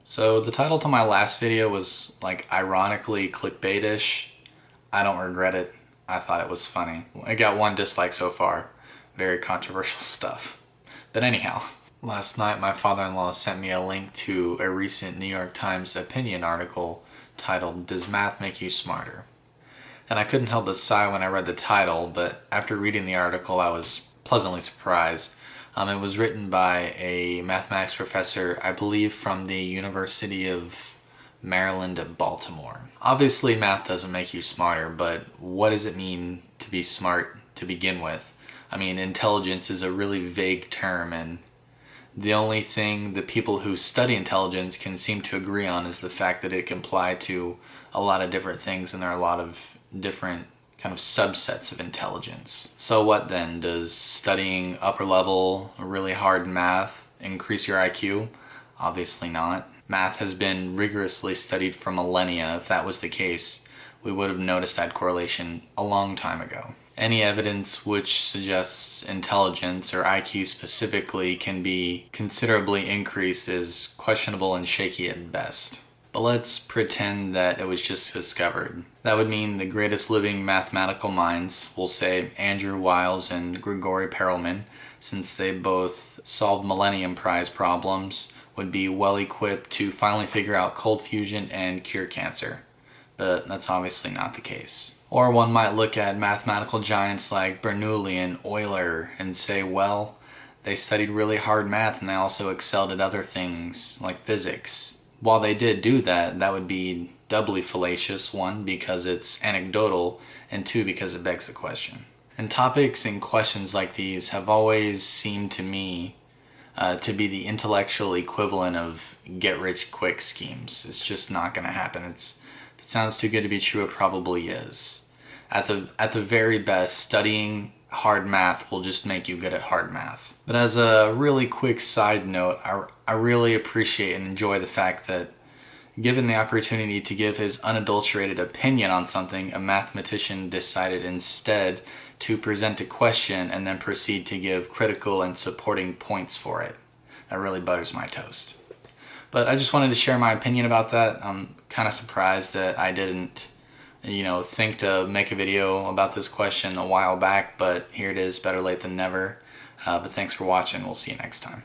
So the title to my last video was like ironically clickbaitish. I don't regret it. I thought it was funny. I got one dislike so far. Very controversial stuff. But anyhow, last night my father-in-law sent me a link to a recent New York Times opinion article titled "Does Math Make You Smarter?" And I couldn't help but sigh when I read the title, but after reading the article I was pleasantly surprised. It was written by a mathematics professor, I believe from the University of Maryland at Baltimore. Obviously math doesn't make you smarter, but what does it mean to be smart to begin with? I mean, intelligence is a really vague term, and the only thing the people who study intelligence can seem to agree on is the fact that it can apply to a lot of different things, and there are a lot of different kind of subsets of intelligence. So what then? Does studying upper level, really hard math increase your IQ? Obviously not. Math has been rigorously studied for millennia. If that was the case, we would have noticed that correlation a long time ago. Any evidence which suggests intelligence, or IQ specifically, can be considerably increased is questionable and shaky at best. But let's pretend that it was just discovered. That would mean the greatest living mathematical minds, we'll say Andrew Wiles and Grigori Perelman, since they both solved Millennium Prize problems, would be well equipped to finally figure out cold fusion and cure cancer. But that's obviously not the case. Or one might look at mathematical giants like Bernoulli and Euler and say, well, they studied really hard math and they also excelled at other things like physics. While they did do that, that would be doubly fallacious, one, because it's anecdotal, and two, because it begs the question. And topics and questions like these have always seemed to me to be the intellectual equivalent of get-rich-quick schemes. It's just not going to happen. If it sounds too good to be true, it probably is. At the very best, studying hard math will just make you good at hard math. But as a really quick side note, I really appreciate and enjoy the fact that given the opportunity to give his unadulterated opinion on something, a mathematician decided instead to present a question and then proceed to give critical and supporting points for it. That really butters my toast. But I just wanted to share my opinion about that. I'm kind of surprised that I didn't think to make a video about this question a while back, but here it is, better late than never. But thanks for watching. We'll see you next time.